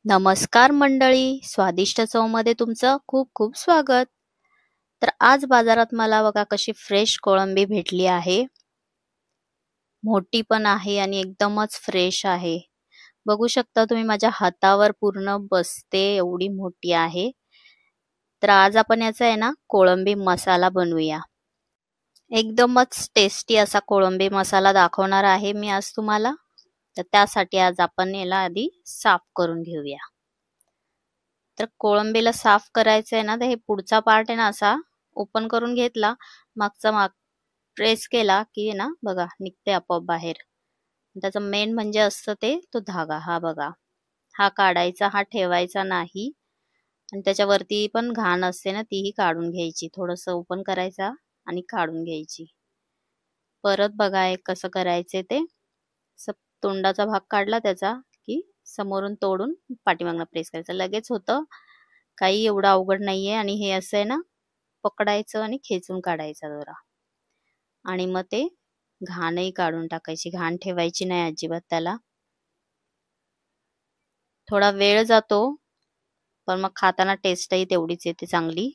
नमस्कार मंडळी, स्वादिष्ट चवमध्ये तुमचं खूप खूप स्वागत. तर आज बाजारात मला बघा कशी फ्रेश कोळंबी भेटली आहे. मोठी पण आहे आणि एकदमच फ्रेश आहे. बघू शकता तुम्ही माझ्या हातावर पूर्ण बसते एवढी मोठी आहे. तर आज आपण याचा आहे ना कोळंबी मसाला बनवूया. एकदमच टेस्टी असा कोळंबी मसाला दाखवणार आहे मी आज तुम्हाला. तर त्यासाठी आज आपण याला आधी साफ करून घेऊया. तर कोळंबीला साफ करायचं आहे ना, तर हे पुढचा पार्ट आहे ना असा ओपन करून घेतला, मागचा माग प्रेस केला की ना बघा निघते आपोआप बाहेर. त्याचं मेन म्हणजे असतं ते तो धागा. हा बघा, हा काढायचा, हा ठेवायचा नाही. आणि त्याच्यावरती पण घाण असते ना, तीही काढून घ्यायची. थोडस ओपन करायचा आणि काढून घ्यायची. परत बघा एक कसं करायचे ते. तोंडाचा भाग काढला त्याचा की समोरून तोडून पाठीमागनं प्रेस करायचं, लगेच होतं. काही एवढं अवघड नाहीये. आणि हे असं आहे ना, पकडायचं आणि खेचून काढायचं जरा. आणि मग ते घाणही काढून टाकायची, घाण ठेवायची नाही अजिबात त्याला. थोडा वेळ जातो पण मग खाताना टेस्टही तेवढीच येते चांगली.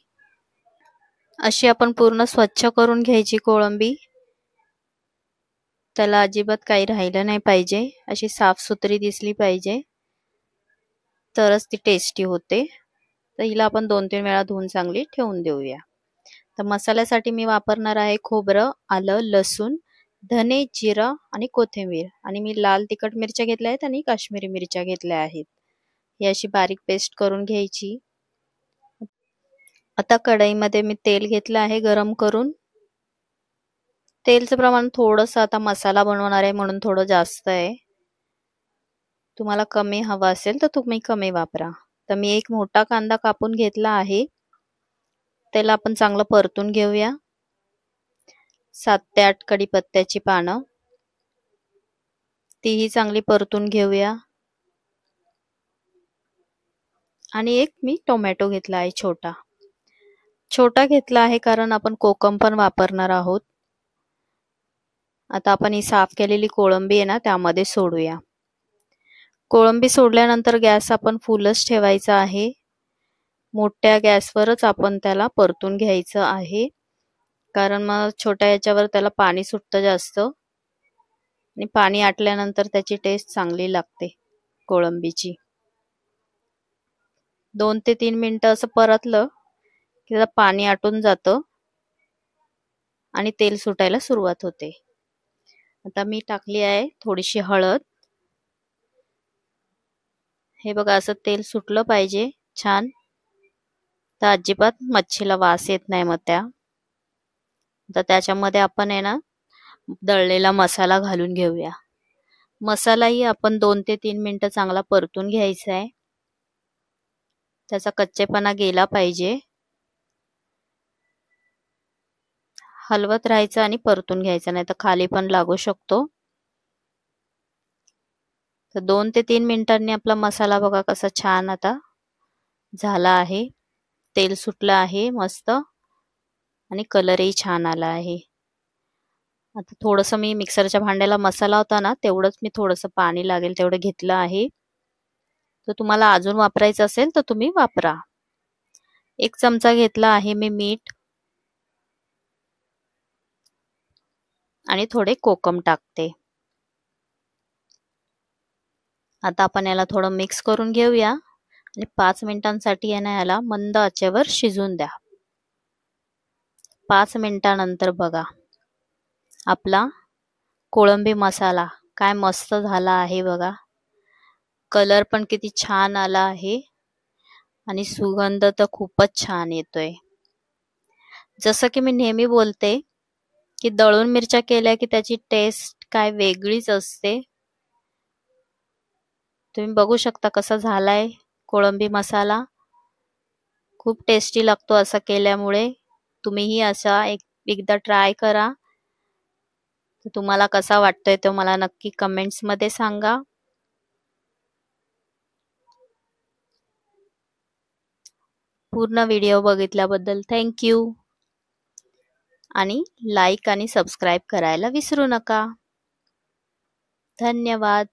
अशी आपण पूर्ण स्वच्छ करून घ्यायची कोळंबी. त्याला अजिबात काही राहिलं नाही पाहिजे, अशी साफसुथरी दिसली पाहिजे, तरच ती टेस्टी होते. तर हिला आपण 2-3 वेळा धुवून चांगली ठेवून देऊया. तर मसाल्यासाठी मी वापरणार आहे खोबरं, आलं, लसूण, धने, जिरा आणि कोथिंबीर. आणि मी लाल तिखट मिरच्या घेतल्या आहेत आणि काश्मीरी मिरच्या घेतल्या आहेत. ही अशी बारीक पेस्ट करून घ्यायची. आता कढईमध्ये मी तेल घेतलं आहे गरम करून. तेलचं प्रमाण थोडंसं, आता मसाला बनवणार आहे म्हणून थोडं जास्त आहे. तुम्हाला कमी हवा असेल तर तुम्ही कमी वापरा. तर मी एक मोठा कांदा कापून घेतला आहे. त्याला आपण चांगलं परतून घेऊया. 7 ते 8 कढीपत्त्याची पानं, तीही चांगली परतून घेऊया. आणि एक मी टोमॅटो घेतला आहे, छोटा घेतला आहे कारण आपण कोकम पण वापरणार आहोत. आता आपण ही साफ केलेली कोळंबी आहे ना त्यामध्ये सोडूया. कोळंबी सोडल्यानंतर गॅस आपण फुलच ठेवायचा आहे. मोठ्या गॅसवरच आपण त्याला परतून घ्यायचं आहे, कारण मग छोट्या याच्यावर त्याला पाणी सुटतं जास्त. आणि पाणी आटल्यानंतर त्याची टेस्ट चांगली लागते कोळंबीची. 2 ते 3 मिनिटं असं परतलं की त्याचं पाणी आटून जातं आणि तेल सुटायला सुरुवात होते. आता मी टाकली आहे थोडीशी हळद. हे बघा असं तेल सुटलं पाहिजे छान, तर अजिबात मच्छीला वास येत नाही मग त्या. तर त्याच्यामध्ये आपण आहे ना दळलेला मसाला घालून घेऊया. मसालाही आपण 2 ते 3 मिनिटं चांगला परतून घ्यायचा आहे. त्याचा कच्चेपणा गेला पाहिजे. हलवत राहायचं आणि परतून घ्यायचं, नाही तर खाली पण लागू शकतो. तर 2 ते 3 मिनिटांनी आपला मसाला बघा कसा छान आता झाला आहे. तेल सुटलं आहे मस्त आणि कलरही छान आला आहे. आता थोडंसं मी मिक्सरच्या भांड्याला मसाला होता ना तेवढंच मी थोडंसं पाणी लागेल तेवढं घेतलं आहे. तर तुम्हाला अजून वापरायचं असेल तर तुम्ही वापरा. 1 चमचा घेतला आहे मी मीठ आणि थोडे कोकम टाकते. आता आपण याला थोडं मिक्स करून घेऊया आणि 5 मिनिटांसाठी याला मंद आचेवर शिजून द्या. 5 मिनिटानंतर बघा आपला कोळंबी मसाला काय मस्त झाला आहे बघा. कलर पण किती छान आला आहे आणि सुगंध तर खूपच छान येतोय. जसं की मी नेहमी बोलते की दळून मिरच्या केल्या की त्याची टेस्ट काय वेगळीच असते. तुम्ही बघू शकता कसा झालाय कोळंबी मसाला. खूप टेस्टी लागतो असा केल्यामुळे. तुम्हीही असा एकदा ट्राय करा. तर तुम्हाला कसा वाटतोय तो मला नक्की कमेंट्स मध्ये सांगा. पूर्ण व्हिडिओ बघितल्याबद्दल थँक्यू. आणि लाईक आणि सबस्क्राईब करायला विसरू नका. धन्यवाद.